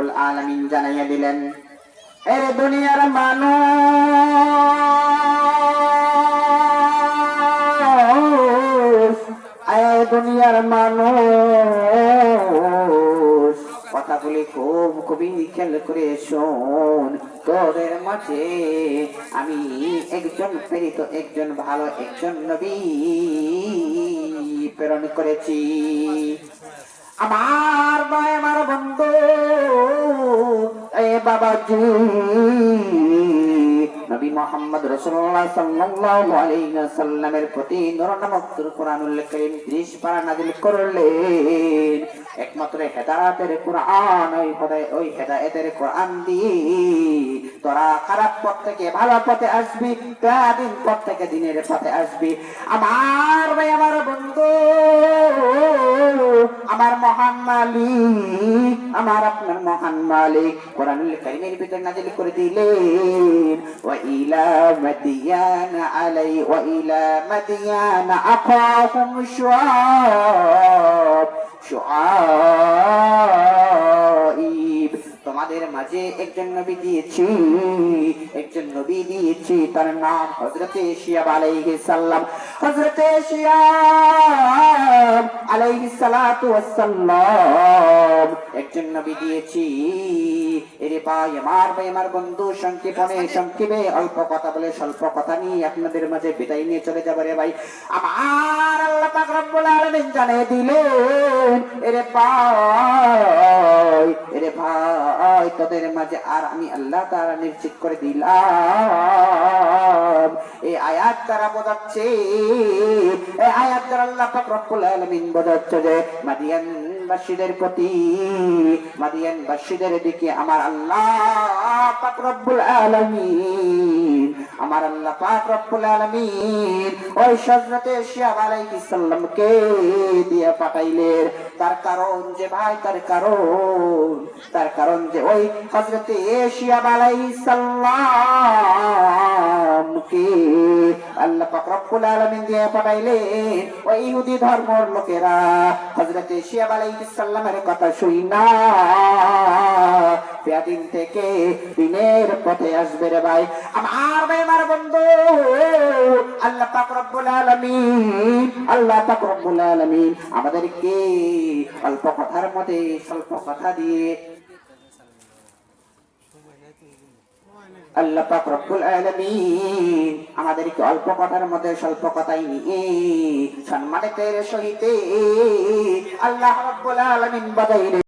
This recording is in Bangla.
রব্বুল আলামিন জানাইয়া দিলেন, এরে দুনিয়ার মানুষ, দুনিয়ার মানুষ, কথাগুলি খুবই খেয়াল করে শোন। তোদের মাঝে আমি একজন প্রেরিত, একজন ভালো, একজন নবী প্রেরণ করেছি। আমার ভাই, আমার বন্ধু, এ বাবাজি, নবী মুহাম্মদ রাসূলুল্লাহ সাল্লাল্লাহু আলাইহি ওয়াসাল্লামের প্রতি নূর নামক কুরআনুল কারীম 30 পারা নাযিল করলেন। একমাত্র হেদায়েতের কুরআন, ওই হেদায়েতের কুরআন দিয়ে তোরা খারাপ পথ থেকে ভালো পথে আসবি, দিন পথ থেকে দিনের পথে আসবি। আমার ভাই, আমার বন্ধু, আমার মহান মালিক, আমার আপনার মহান মালিক কুরআনুল কারীমের ভিতর নাযিল করে দিলেন, ওয়া ইলা মাদিয়ানা আখাহুম শুআইব, তোমাদের মাঝে একজন নবী দিয়েছি, একজন নবী দিয়েছি, তার নাম হযরতে শিয়াব আলাইহিস সালাম। হযরতে শিয়াব আলাইহিস সালাতু ওয়াস সালাম একজন নবী দিয়েছি। এরে ভাই, আমার বন্ধু, সংক্ষেপে অল্প কথা বলে স্বল্প কথা নিয়ে আপনাদের মাঝে বিদায় নিয়ে চলে যাবে রে ভাই। আমার আল্লাহ পাক রব্বুল আলামিন জানিয়ে দিলেন, এরে ভাই, তোদের মাঝে আর আমি আল্লাহ তাআলা নিশ্চিত করে দিলাম। এই আয়াত দ্বারা বোঝাচ্ছে, এই আয়াত দ্বারা আল্লাহ পাক রব্বুল আলামিন বোঝাচ্ছে যে মাদিয়ানবাসীদের দিকে আমার আল্লাহ পাক রব্বুল আলামিন ওই হযরতে শিয়াব আলাইহিস সালামকে দিয়ে পাঠাইলেন। তার কারণ যে ভাই, তার কারণ যে ওই হযরতে শিয়াব আলাইহিস সালামকে আল্লাহ পাক রব্বুল আলামিন দিয়ে পাঠাইলেন। ওই ইহুদি ধর্মের লোকেরা হযরতে শিয়াব আলাইহিস সালামের কথা শুইনা দিন থেকে দিনের পথে আসবে রে ভাই। আমার ভাই, আমার বন্ধু, আল্লাহ পাক রব্বুল আলামিন আমাদেরকে অল্প কথার মধ্যে স্বল্প কথা দিয়ে, আল্লাহ পাক রব্বুল আলামিন আমাদেরকে অল্প কথার মধ্যে স্বল্প কথাই নিয়ে সম্মানিতের সহিত আল্লাহ রব্বুল আলামিন বাদাইলেন।